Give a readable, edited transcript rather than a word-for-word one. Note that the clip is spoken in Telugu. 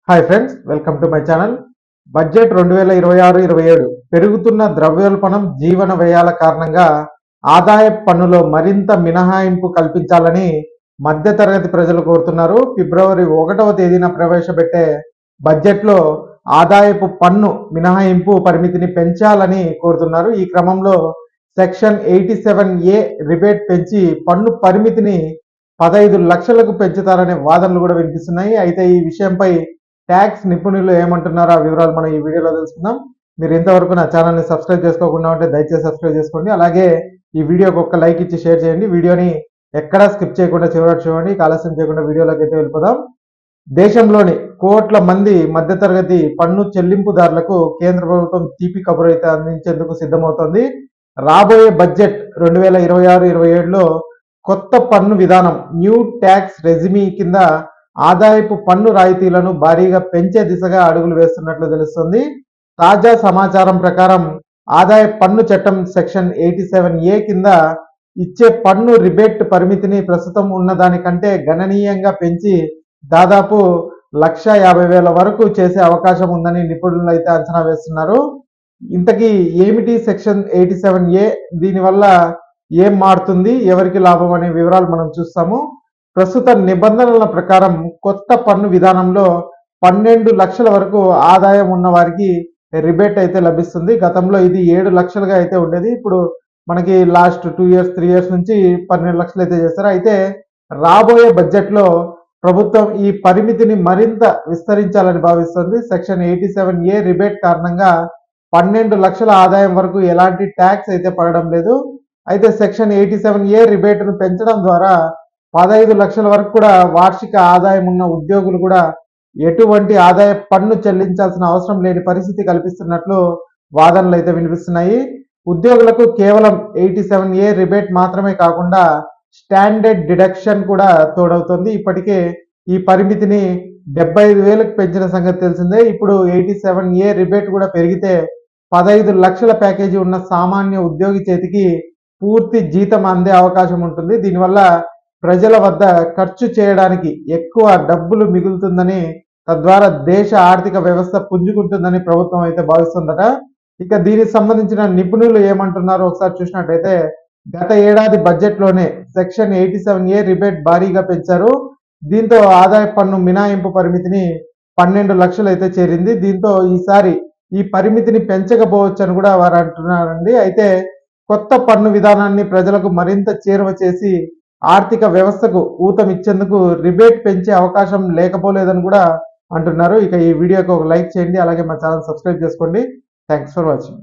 Hi friends, welcome to my channel. Budget 2026-27 పెరుగుతున్న ద్రవ్యోల్బణం, జీవన వ్యయాల కారణంగా ఆదాయపు పన్నులో మరింత మినహాయింపు కల్పించాలని మధ్యతరగతి ప్రజలు కోరుతున్నారు. ఫిబ్రవరి 1వ తేదీన ప్రవేశపెట్టే బడ్జెట్లో ఆదాయపు పన్ను మినహాయింపు పరిమితిని పెంచాలని కోరుతున్నారు. ఈ క్రమంలో సెక్షన్ 87A రిబేట్ పెంచి పన్ను పరిమితిని 15 లక్షలకు పెంచుతారనే వాదనలు కూడా వినిపిస్తున్నాయి. అయితే ఈ విషయంపై ట్యాక్స్ నిపుణులు ఏమంటున్నారో ఆ వివరాలు మనం ఈ వీడియోలో తెలుసుకుందాం. మీరు ఇంతవరకు నా ఛానల్ని సబ్స్క్రైబ్ చేసుకోకుండా ఉంటే దయచేసి సబ్స్క్రైబ్ చేసుకోండి. అలాగే ఈ వీడియోకి ఒక లైక్ ఇచ్చి షేర్ చేయండి. వీడియోని ఎక్కడా స్కిప్ చేయకుండా చివరికి చూడండి. ఆలస్యం చేయకుండా వీడియోలోకి అయితే వెళ్ళిపోదాం. దేశంలోని కోట్ల మంది మధ్యతరగతి పన్ను చెల్లింపుదారులకు కేంద్ర ప్రభుత్వం తీపి కబురు అయితే అందించేందుకు సిద్ధమవుతోంది. రాబోయే బడ్జెట్ 2026-27లో కొత్త పన్ను విధానం న్యూ ట్యాక్స్ రెజిమీ కింద ఆదాయపు పన్ను రాయితీలను భారీగా పెంచే దిశగా అడుగులు వేస్తున్నట్లు తెలుస్తుంది. తాజా సమాచారం ప్రకారం ఆదాయ పన్ను చట్టం సెక్షన్ 87A కింద ఇచ్చే పన్ను రిబేట్ పరిమితిని ప్రస్తుతం ఉన్న దానికంటే గణనీయంగా పెంచి దాదాపు 1,50,000 వరకు చేసే అవకాశం ఉందని నిపుణులు అయితే అంచనా వేస్తున్నారు. ఇంతకీ ఏమిటి సెక్షన్ 87A, దీనివల్ల ఏం మారుతుంది, ఎవరికి లాభం అనే వివరాలు మనం చూస్తాము. ప్రస్తుత నిబంధనల ప్రకారం కొత్త పన్ను విధానంలో 12 లక్షల వరకు ఆదాయం ఉన్న వారికి రిబేట్ అయితే లభిస్తుంది. గతంలో ఇది 7 లక్షలుగా అయితే ఉండేది. ఇప్పుడు మనకి లాస్ట్ 2 ఇయర్స్ 3 ఇయర్స్ నుంచి 12 లక్షలు అయితే చేస్తారు. అయితే రాబోయే బడ్జెట్లో ప్రభుత్వం ఈ పరిమితిని మరింత విస్తరించాలని భావిస్తుంది. సెక్షన్ 87A రిబేట్ కారణంగా 12 లక్షల ఆదాయం వరకు ఎలాంటి ట్యాక్స్ అయితే పడడం లేదు. అయితే సెక్షన్ 87A రిబేట్ను పెంచడం ద్వారా 15 లక్షల వరకు కూడా వార్షిక ఆదాయం ఉన్న ఉద్యోగులు కూడా ఎటువంటి ఆదాయ పన్ను చెల్లించాల్సిన అవసరం లేని పరిస్థితి కల్పిస్తున్నట్లు వాదనలు అయితే వినిపిస్తున్నాయి. ఉద్యోగులకు కేవలం 87A రిబేట్ మాత్రమే కాకుండా స్టాండర్డ్ డిడక్షన్ కూడా తోడవుతుంది. ఇప్పటికే ఈ పరిమితిని 75,000కు పెంచిన సంగతి తెలిసిందే. ఇప్పుడు 87A రిబేట్ కూడా పెరిగితే 15 లక్షల ప్యాకేజీ ఉన్న సామాన్య ఉద్యోగి చేతికి పూర్తి జీతం అందే అవకాశం ఉంటుంది. దీనివల్ల ప్రజల వద్ద ఖర్చు చేయడానికి ఎక్కువ డబ్బులు మిగులుతుందని, తద్వారా దేశ ఆర్థిక వ్యవస్థ పుంజుకుంటుందని ప్రభుత్వం అయితే భావిస్తుందట. ఇక దీనికి సంబంధించిన నిపుణులు ఏమంటున్నారో ఒకసారి చూసినట్టయితే, గత ఏడాది బడ్జెట్లోనే సెక్షన్ 87A రిబేట్ భారీగా పెంచారు. దీంతో ఆదాయ పన్ను మినహాయింపు పరిమితిని 12 లక్షలు అయితే చేరింది. దీంతో ఈసారి ఈ పరిమితిని పెంచకపోవచ్చు అని కూడా వారు అంటున్నారండి. అయితే కొత్త పన్ను విధానాన్ని ప్రజలకు మరింత చేరువ చేసి ఆర్థిక వ్యవస్థకు ఊతమిచ్చేందుకు రిబేట్ పెంచే అవకాశం లేకపోలేదని కూడా అంటున్నారు. ఇక ఈ వీడియోకి ఒక లైక్ చేయండి. అలాగే మా ఛానల్ సబ్స్క్రైబ్ చేసుకోండి. Thanks for watching.